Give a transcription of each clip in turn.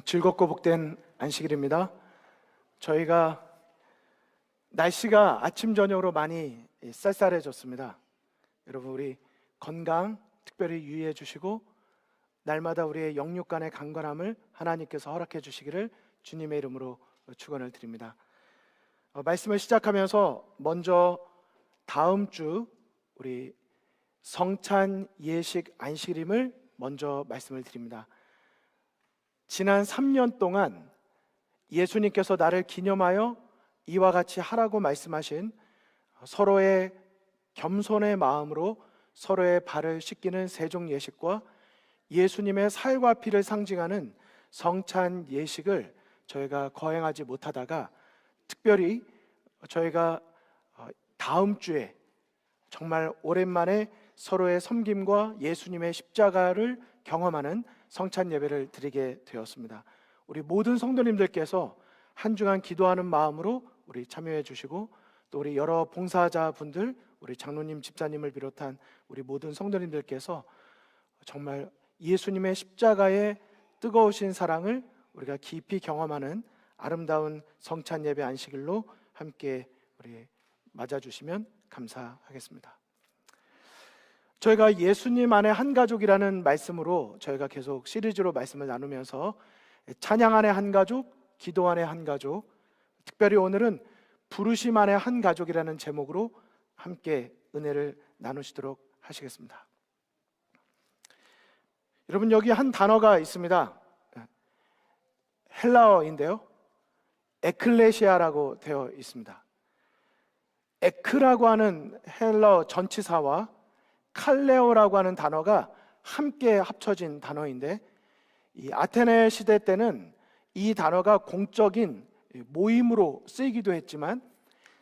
즐겁고 복된 안식일입니다. 저희가 날씨가 아침 저녁으로 많이 쌀쌀해졌습니다. 여러분, 우리 건강 특별히 유의해 주시고 날마다 우리의 영육 간의 강건함을 하나님께서 허락해 주시기를 주님의 이름으로 축원을 드립니다. 말씀을 시작하면서 먼저 다음 주 우리 성찬 예식 안식일임을 먼저 말씀을 드립니다. 지난 3년 동안 예수님께서 나를 기념하여 이와 같이 하라고 말씀하신 서로의 겸손의 마음으로 서로의 발을 씻기는 세종 예식과 예수님의 살과 피를 상징하는 성찬 예식을 저희가 거행하지 못하다가 특별히 저희가 다음 주에 정말 오랜만에 서로의 섬김과 예수님의 십자가를 경험하는 성찬 예배를 드리게 되었습니다. 우리 모든 성도님들께서 한 주간 기도하는 마음으로 우리 참여해 주시고 또 우리 여러 봉사자분들, 우리 장로님, 집사님을 비롯한 우리 모든 성도님들께서 정말 예수님의 십자가의 뜨거우신 사랑을 우리가 깊이 경험하는 아름다운 성찬 예배 안식일로 함께 우리 맞아주시면 감사하겠습니다. 저희가 예수님 안에 한 가족이라는 말씀으로 저희가 계속 시리즈로 말씀을 나누면서 찬양 안에 한 가족, 기도 안에 한 가족, 특별히 오늘은 부르심 안에 한 가족이라는 제목으로 함께 은혜를 나누시도록 하시겠습니다. 여러분, 여기 한 단어가 있습니다. 헬라어인데요, 에클레시아라고 되어 있습니다. 에크라고 하는 헬라어 전치사와 칼레오라고 하는 단어가 함께 합쳐진 단어인데, 이 아테네 시대 때는 이 단어가 공적인 모임으로 쓰이기도 했지만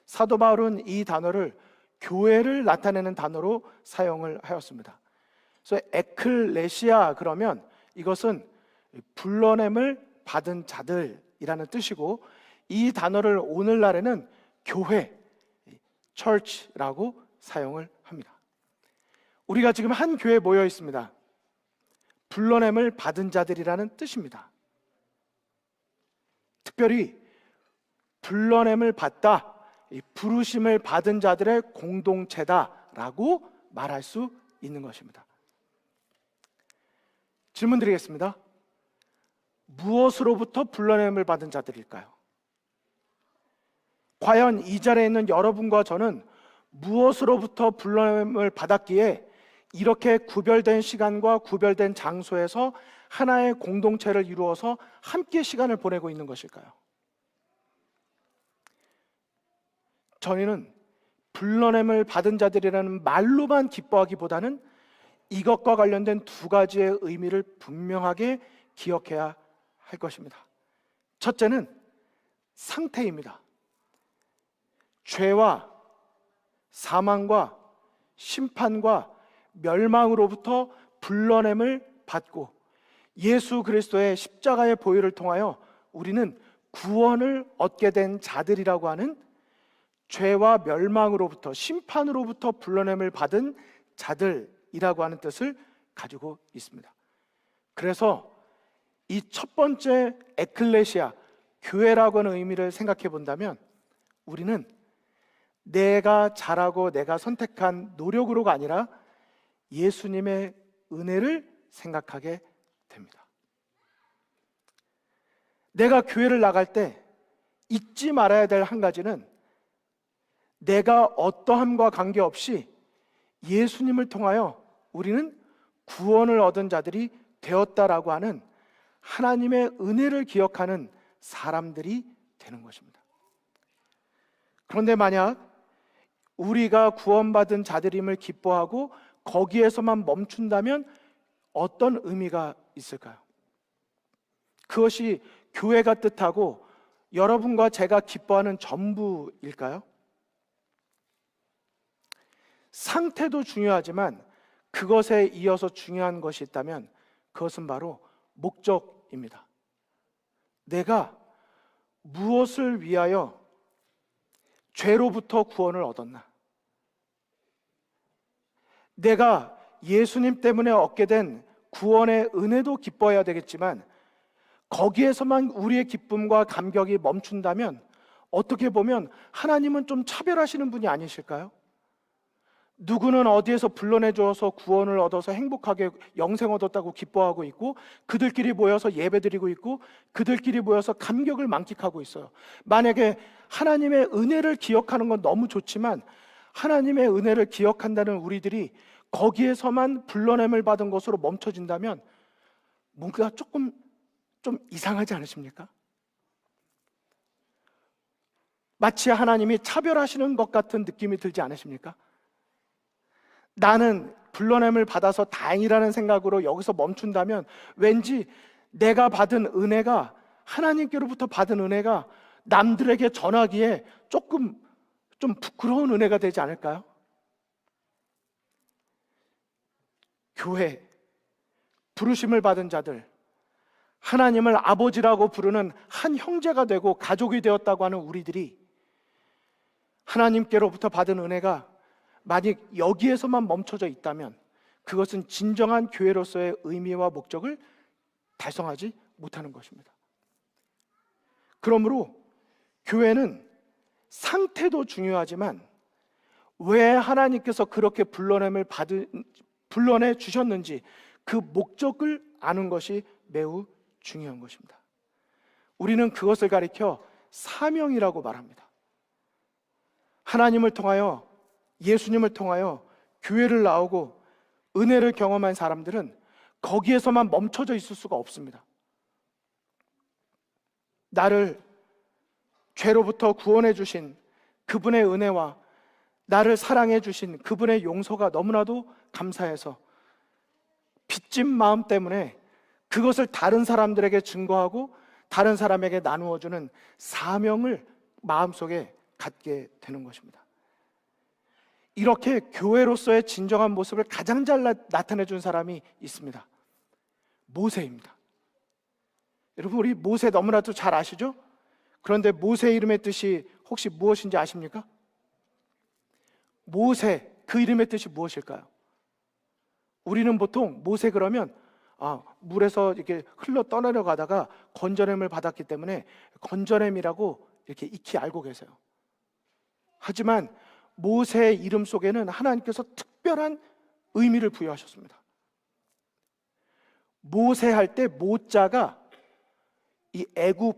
사도 바울은 이 단어를 교회를 나타내는 단어로 사용을 하였습니다. 그래서 에클레시아 그러면 이것은 불러냄을 받은 자들이라는 뜻이고, 이 단어를 오늘날에는 교회, church라고 사용을 합니다. 우리가 지금 한 교회에 모여 있습니다. 불러냄을 받은 자들이라는 뜻입니다. 특별히 불러냄을 받다, 이 부르심을 받은 자들의 공동체다라고 말할 수 있는 것입니다. 질문 드리겠습니다. 무엇으로부터 불러냄을 받은 자들일까요? 과연 이 자리에 있는 여러분과 저는 무엇으로부터 불러냄을 받았기에 이렇게 구별된 시간과 구별된 장소에서 하나의 공동체를 이루어서 함께 시간을 보내고 있는 것일까요? 저희는 불러냄을 받은 자들이라는 말로만 기뻐하기보다는 이것과 관련된 두 가지의 의미를 분명하게 기억해야 할 것입니다. 첫째는 상태입니다. 죄와 사망과 심판과 멸망으로부터 불러냄을 받고 예수 그리스도의 십자가의 보혈을 통하여 우리는 구원을 얻게 된 자들이라고 하는, 죄와 멸망으로부터, 심판으로부터 불러냄을 받은 자들이라고 하는 뜻을 가지고 있습니다. 그래서 이 첫 번째 에클레시아, 교회라고 하는 의미를 생각해 본다면 우리는 내가 잘하고 내가 선택한 노력으로가 아니라 예수님의 은혜를 생각하게 됩니다. 내가 교회를 나갈 때 잊지 말아야 될 한 가지는 내가 어떠함과 관계없이 예수님을 통하여 우리는 구원을 얻은 자들이 되었다라고 하는 하나님의 은혜를 기억하는 사람들이 되는 것입니다. 그런데 만약 우리가 구원받은 자들임을 기뻐하고 거기에서만 멈춘다면 어떤 의미가 있을까요? 그것이 교회가 뜻하고 여러분과 제가 기뻐하는 전부일까요? 상태도 중요하지만 그것에 이어서 중요한 것이 있다면 그것은 바로 목적입니다. 내가 무엇을 위하여 죄로부터 구원을 얻었나? 내가 예수님 때문에 얻게 된 구원의 은혜도 기뻐해야 되겠지만 거기에서만 우리의 기쁨과 감격이 멈춘다면 어떻게 보면 하나님은 좀 차별하시는 분이 아니실까요? 누구는 어디에서 불러내 주어서 구원을 얻어서 행복하게 영생 얻었다고 기뻐하고 있고, 그들끼리 모여서 예배드리고 있고, 그들끼리 모여서 감격을 만끽하고 있어요. 만약에 하나님의 은혜를 기억하는 건 너무 좋지만 하나님의 은혜를 기억한다는 우리들이 거기에서만 불러냄을 받은 것으로 멈춰진다면 뭔가 조금 좀 이상하지 않으십니까? 마치 하나님이 차별하시는 것 같은 느낌이 들지 않으십니까? 나는 불러냄을 받아서 다행이라는 생각으로 여기서 멈춘다면 왠지 내가 받은 은혜가, 하나님께로부터 받은 은혜가 남들에게 전하기에 조금 좀 부끄러운 은혜가 되지 않을까요? 교회, 부르심을 받은 자들, 하나님을 아버지라고 부르는 한 형제가 되고 가족이 되었다고 하는 우리들이 하나님께로부터 받은 은혜가 만약 여기에서만 멈춰져 있다면 그것은 진정한 교회로서의 의미와 목적을 달성하지 못하는 것입니다. 그러므로 교회는 상태도 중요하지만 왜 하나님께서 그렇게 불러내 주셨는지 그 목적을 아는 것이 매우 중요한 것입니다. 우리는 그것을 가리켜 사명이라고 말합니다. 하나님을 통하여, 예수님을 통하여 교회를 나오고 은혜를 경험한 사람들은 거기에서만 멈춰져 있을 수가 없습니다. 나를 죄로부터 구원해 주신 그분의 은혜와 나를 사랑해 주신 그분의 용서가 너무나도 감사해서 빚진 마음 때문에 그것을 다른 사람들에게 증거하고 다른 사람에게 나누어 주는 사명을 마음속에 갖게 되는 것입니다. 이렇게 교회로서의 진정한 모습을 가장 잘 나타내 준 사람이 있습니다. 모세입니다. 여러분, 우리 모세 너무나도 잘 아시죠? 그런데 모세 이름의 뜻이 혹시 무엇인지 아십니까? 모세, 그 이름의 뜻이 무엇일까요? 우리는 보통 모세 그러면 물에서 이렇게 흘러 떠내려가다가 건져냄을 받았기 때문에 건져냄이라고 이렇게 익히 알고 계세요. 하지만 모세의 이름 속에는 하나님께서 특별한 의미를 부여하셨습니다. 모세 할 때 모자가 이 애굽,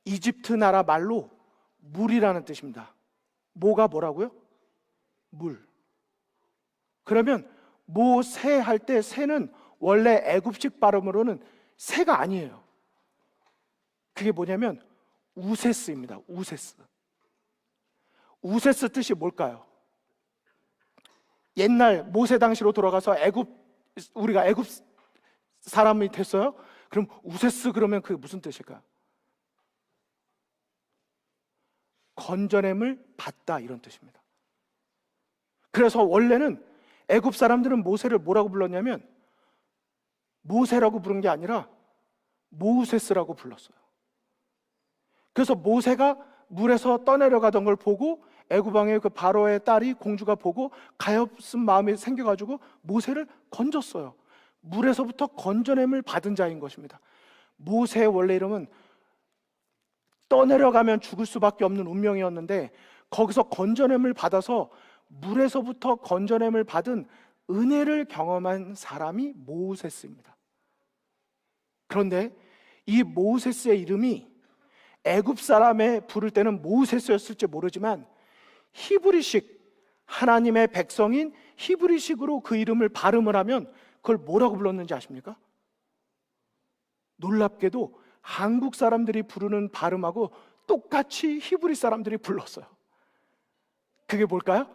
이집트 나라 말로 물이라는 뜻입니다. 모가 뭐라고요? 물. 그러면 모세 할 때 새는 원래 애굽식 발음으로는 새가 아니에요. 그게 뭐냐면 우세스입니다. 우세스. 우세스 뜻이 뭘까요? 옛날 모세 당시로 돌아가서 우리가 애굽 사람이 됐어요? 그럼 우세스 그러면 그게 무슨 뜻일까요? 건져냄을 받다, 이런 뜻입니다. 그래서 원래는 애굽 사람들은 모세를 뭐라고 불렀냐면 모세라고 부른 게 아니라 모세스라고 불렀어요. 그래서 모세가 물에서 떠내려가던 걸 보고 애굽 왕의 그 바로의 딸이, 공주가 보고 가엾은 마음이 생겨가지고 모세를 건졌어요. 물에서부터 건져냄을 받은 자인 것입니다. 모세의 원래 이름은 떠내려가면 죽을 수밖에 없는 운명이었는데 거기서 건져냄을 받아서 물에서부터 건져냄을 받은 은혜를 경험한 사람이 모세스입니다. 그런데 이 모세스의 이름이 애굽 사람의 부를 때는 모세스였을지 모르지만 히브리식, 하나님의 백성인 히브리식으로 그 이름을 발음을 하면 그걸 뭐라고 불렀는지 아십니까? 놀랍게도 한국 사람들이 부르는 발음하고 똑같이 히브리 사람들이 불렀어요. 그게 뭘까요?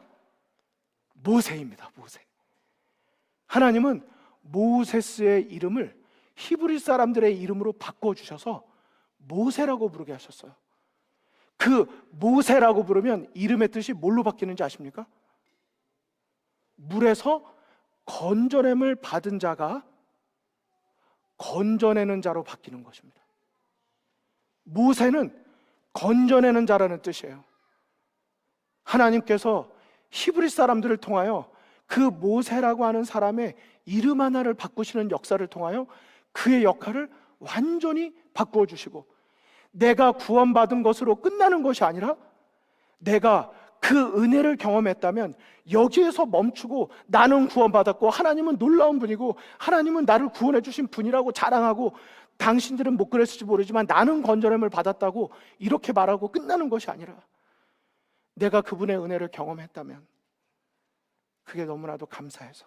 모세입니다. 모세. 하나님은 모세스의 이름을 히브리 사람들의 이름으로 바꿔주셔서 모세라고 부르게 하셨어요. 그 모세라고 부르면 이름의 뜻이 뭘로 바뀌는지 아십니까? 물에서 건져냄을 받은 자가 건져내는 자로 바뀌는 것입니다. 모세는 건져내는 자라는 뜻이에요. 하나님께서 히브리 사람들을 통하여 그 모세라고 하는 사람의 이름 하나를 바꾸시는 역사를 통하여 그의 역할을 완전히 바꾸어 주시고, 내가 구원받은 것으로 끝나는 것이 아니라 내가 그 은혜를 경험했다면 여기에서 멈추고 나는 구원받았고 하나님은 놀라운 분이고 하나님은 나를 구원해 주신 분이라고 자랑하고, 당신들은 못 그랬을지 모르지만 나는 건전함을 받았다고 이렇게 말하고 끝나는 것이 아니라, 내가 그분의 은혜를 경험했다면 그게 너무나도 감사해서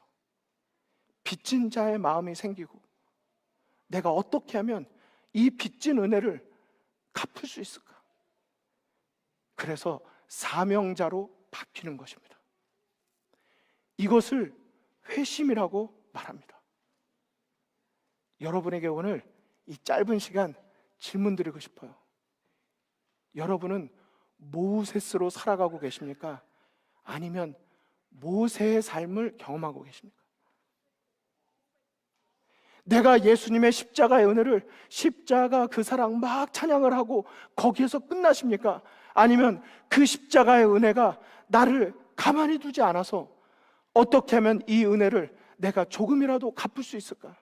빚진 자의 마음이 생기고, 내가 어떻게 하면 이 빚진 은혜를 갚을 수 있을까? 그래서 사명자로 바뀌는 것입니다. 이것을 회심이라고 말합니다. 여러분에게 오늘 이 짧은 시간 질문 드리고 싶어요. 여러분은 모세스로 살아가고 계십니까? 아니면 모세의 삶을 경험하고 계십니까? 내가 예수님의 십자가의 은혜를, 십자가 그 사랑 막 찬양을 하고 거기에서 끝나십니까? 아니면 그 십자가의 은혜가 나를 가만히 두지 않아서 어떻게 하면 이 은혜를 내가 조금이라도 갚을 수 있을까?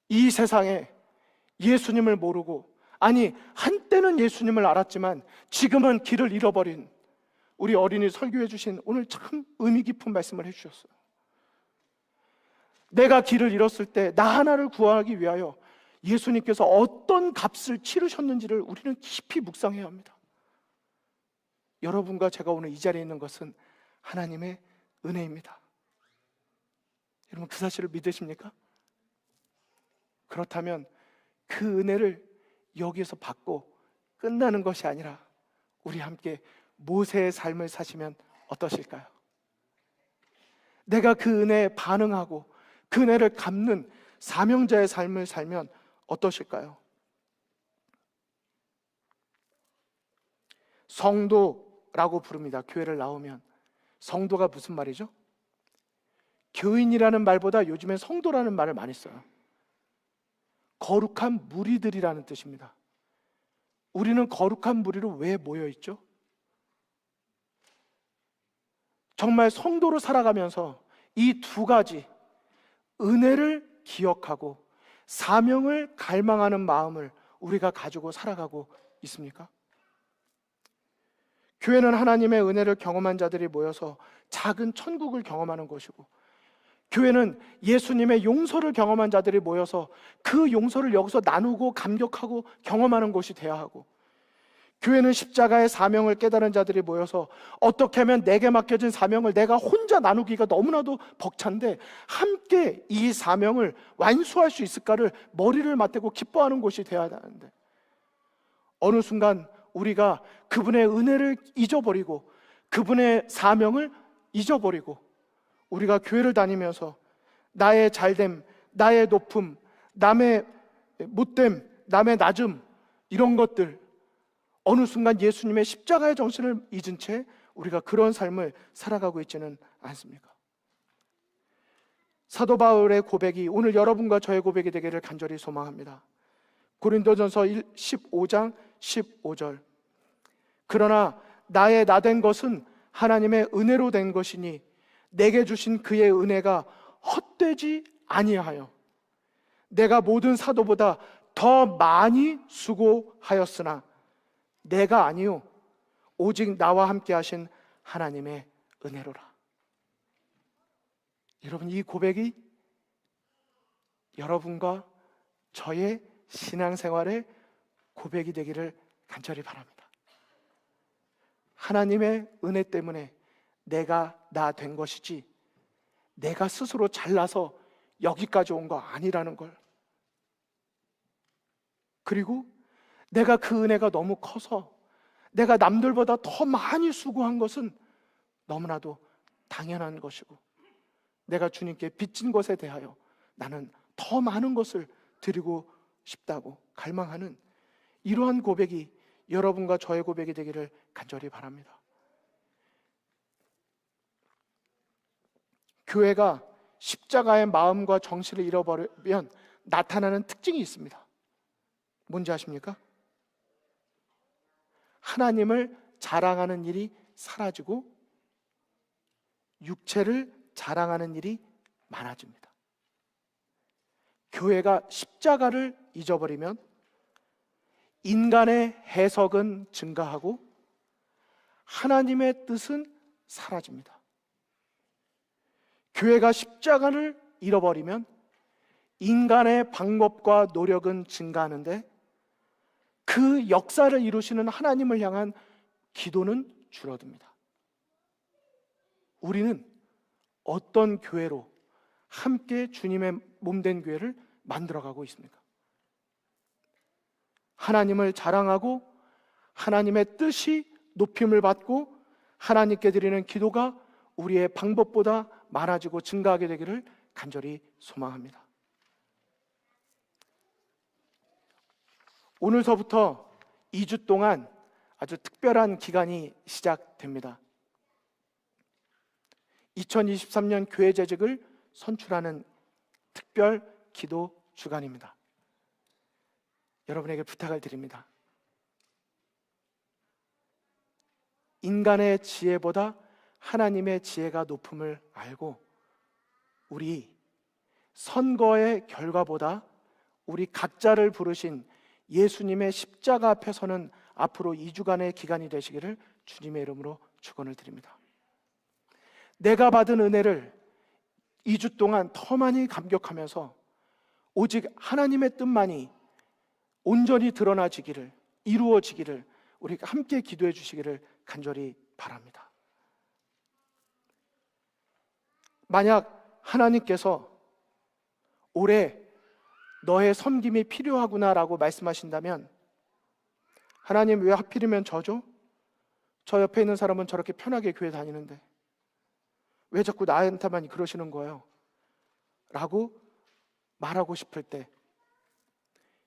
이 세상에 예수님을 모르고, 아니 한때는 예수님을 알았지만 지금은 길을 잃어버린 우리 어린이 설교해 주신 오늘 참 의미 깊은 말씀을 해주셨어요. 내가 길을 잃었을 때 나 하나를 구하기 위하여 예수님께서 어떤 값을 치르셨는지를 우리는 깊이 묵상해야 합니다. 여러분과 제가 오늘 이 자리에 있는 것은 하나님의 은혜입니다. 여러분 그 사실을 믿으십니까? 그렇다면 그 은혜를 여기에서 받고 끝나는 것이 아니라 우리 함께 모세의 삶을 사시면 어떠실까요? 내가 그 은혜에 반응하고 그 은혜를 갚는 사명자의 삶을 살면 어떠실까요? 성도라고 부릅니다. 교회를 나오면. 성도가 무슨 말이죠? 교인이라는 말보다 요즘엔 성도라는 말을 많이 써요. 거룩한 무리들이라는 뜻입니다. 우리는 거룩한 무리로 왜 모여 있죠? 정말 성도로 살아가면서 이 두 가지, 은혜를 기억하고 사명을 갈망하는 마음을 우리가 가지고 살아가고 있습니까? 교회는 하나님의 은혜를 경험한 자들이 모여서 작은 천국을 경험하는 것이고, 교회는 예수님의 용서를 경험한 자들이 모여서 그 용서를 여기서 나누고 감격하고 경험하는 곳이 되어야 하고, 교회는 십자가의 사명을 깨달은 자들이 모여서 어떻게 하면 내게 맡겨진 사명을 내가 혼자 나누기가 너무나도 벅찬데 함께 이 사명을 완수할 수 있을까를 머리를 맞대고 기뻐하는 곳이 되어야 하는데, 어느 순간 우리가 그분의 은혜를 잊어버리고 그분의 사명을 잊어버리고 우리가 교회를 다니면서 나의 잘됨, 나의 높음, 남의 못됨, 남의 낮음, 이런 것들, 어느 순간 예수님의 십자가의 정신을 잊은 채 우리가 그런 삶을 살아가고 있지는 않습니까? 사도 바울의 고백이 오늘 여러분과 저의 고백이 되기를 간절히 소망합니다. 고린도전서 15장 15절. 그러나 나의 나된 것은 하나님의 은혜로 된 것이니 내게 주신 그의 은혜가 헛되지 아니하여 내가 모든 사도보다 더 많이 수고하였으나 내가 아니요 오직 나와 함께 하신 하나님의 은혜로라. 여러분, 이 고백이 여러분과 저의 신앙생활의 고백이 되기를 간절히 바랍니다. 하나님의 은혜 때문에 내가 나 된 것이지 내가 스스로 잘나서 여기까지 온 거 아니라는 걸, 그리고 내가 그 은혜가 너무 커서 내가 남들보다 더 많이 수고한 것은 너무나도 당연한 것이고, 내가 주님께 빚진 것에 대하여 나는 더 많은 것을 드리고 싶다고 갈망하는 이러한 고백이 여러분과 저의 고백이 되기를 간절히 바랍니다. 교회가 십자가의 마음과 정신을 잃어버리면 나타나는 특징이 있습니다. 뭔지 아십니까? 하나님을 자랑하는 일이 사라지고 육체를 자랑하는 일이 많아집니다. 교회가 십자가를 잊어버리면 인간의 해석은 증가하고 하나님의 뜻은 사라집니다. 교회가 십자가를 잃어버리면 인간의 방법과 노력은 증가하는데 그 역사를 이루시는 하나님을 향한 기도는 줄어듭니다. 우리는 어떤 교회로 함께 주님의 몸된 교회를 만들어가고 있습니까? 하나님을 자랑하고 하나님의 뜻이 높임을 받고 하나님께 드리는 기도가 우리의 방법보다 많아지고 증가하게 되기를 간절히 소망합니다. 오늘서부터 2주 동안 아주 특별한 기간이 시작됩니다. 2023년 교회 재직을 선출하는 특별 기도 주간입니다. 여러분에게 부탁을 드립니다. 인간의 지혜보다 하나님의 지혜가 높음을 알고 우리 선거의 결과보다 우리 각자를 부르신 예수님의 십자가 앞에 서는 앞으로 2주간의 기간이 되시기를 주님의 이름으로 축원을 드립니다. 내가 받은 은혜를 2주 동안 더 많이 감격하면서 오직 하나님의 뜻만이 온전히 드러나지기를, 이루어지기를 우리가 함께 기도해 주시기를 간절히 바랍니다. 만약 하나님께서 올해 너의 섬김이 필요하구나라고 말씀하신다면 하나님 왜 하필이면 저죠? 저 옆에 있는 사람은 저렇게 편하게 교회 다니는데 왜 자꾸 나한테만 그러시는 거예요? 라고 말하고 싶을 때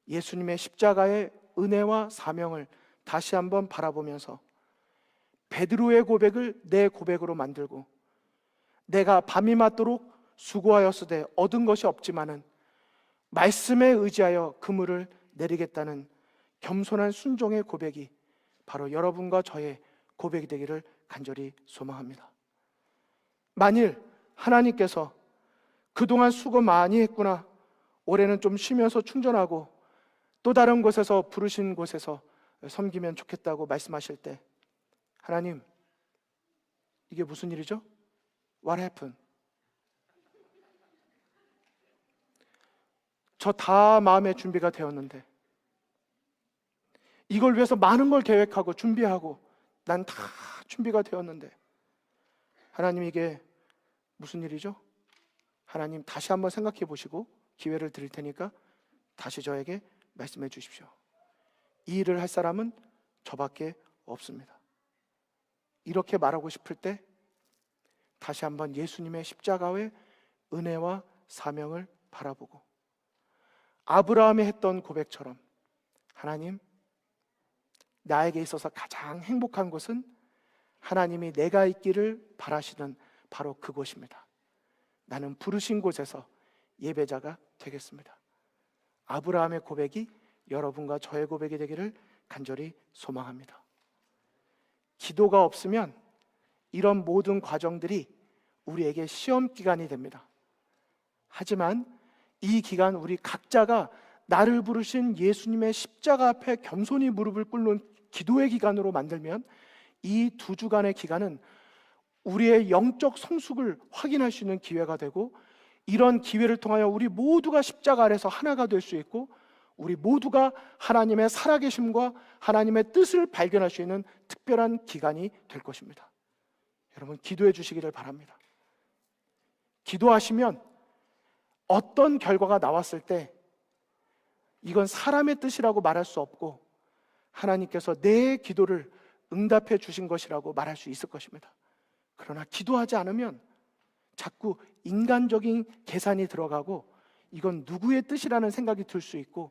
예수님의 십자가의 은혜와 사명을 다시 한번 바라보면서 베드로의 고백을 내 고백으로 만들고 내가 밤이 맞도록 수고하였으되 얻은 것이 없지만은 말씀에 의지하여 그물을 내리겠다는 겸손한 순종의 고백이 바로 여러분과 저의 고백이 되기를 간절히 소망합니다. 만일 하나님께서 그동안 수고 많이 했구나, 올해는 좀 쉬면서 충전하고 또 다른 곳에서 부르신 곳에서 섬기면 좋겠다고 말씀하실 때 하나님, 이게 무슨 일이죠? What happened? 저 다 마음의 준비가 되었는데 이걸 위해서 많은 걸 계획하고 준비하고 난 다 준비가 되었는데 하나님, 이게 무슨 일이죠? 하나님, 다시 한번 생각해 보시고 기회를 드릴 테니까 다시 저에게 말씀해 주십시오. 이 일을 할 사람은 저밖에 없습니다. 이렇게 말하고 싶을 때 다시 한번 예수님의 십자가의 은혜와 사명을 바라보고 아브라함이 했던 고백처럼 하나님, 나에게 있어서 가장 행복한 곳은 하나님이 내가 있기를 바라시는 바로 그곳입니다. 나는 부르신 곳에서 예배자가 되겠습니다. 아브라함의 고백이 여러분과 저의 고백이 되기를 간절히 소망합니다. 기도가 없으면 이런 모든 과정들이 우리에게 시험 기간이 됩니다. 하지만 이 기간 우리 각자가 나를 부르신 예수님의 십자가 앞에 겸손히 무릎을 꿇는 기도의 기간으로 만들면 이 2주간의 기간은 우리의 영적 성숙을 확인할 수 있는 기회가 되고 이런 기회를 통하여 우리 모두가 십자가 아래서 하나가 될 수 있고 우리 모두가 하나님의 살아계심과 하나님의 뜻을 발견할 수 있는 특별한 기간이 될 것입니다. 여러분, 기도해 주시기를 바랍니다. 기도하시면 어떤 결과가 나왔을 때 이건 사람의 뜻이라고 말할 수 없고 하나님께서 내 기도를 응답해 주신 것이라고 말할 수 있을 것입니다. 그러나 기도하지 않으면 자꾸 인간적인 계산이 들어가고 이건 누구의 뜻이라는 생각이 들 수 있고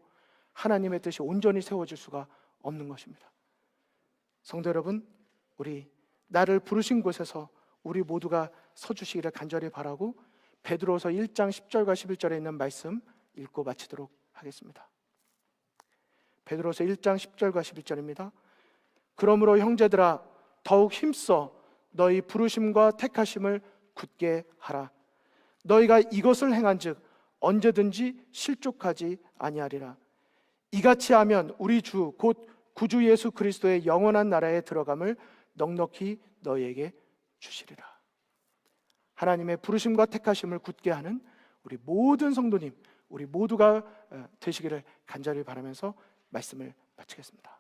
하나님의 뜻이 온전히 세워질 수가 없는 것입니다. 성도 여러분, 우리 나를 부르신 곳에서 우리 모두가 서주시기를 간절히 바라고 베드로서 1장 10절과 11절에 있는 말씀 읽고 마치도록 하겠습니다. 베드로서 1장 10절과 11절입니다. 그러므로 형제들아, 더욱 힘써 너희 부르심과 택하심을 굳게 하라. 너희가 이것을 행한즉 언제든지 실족하지 아니하리라. 이같이 하면 우리 주 곧 구주 예수 그리스도의 영원한 나라에 들어감을 넉넉히 너희에게 주시리라. 하나님의 부르심과 택하심을 굳게 하는 우리 모든 성도님, 우리 모두가 되시기를 간절히 바라면서 말씀을 마치겠습니다.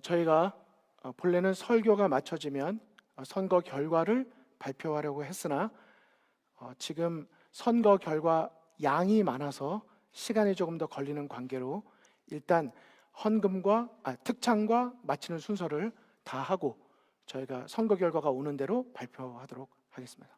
저희가 본래는 설교가 마쳐지면 선거 결과를 발표하려고 했으나 지금 선거 결과 양이 많아서 시간이 조금 더 걸리는 관계로 일단 특창과 마치는 순서를 다 하고 저희가 선거 결과가 오는 대로 발표하도록 하겠습니다.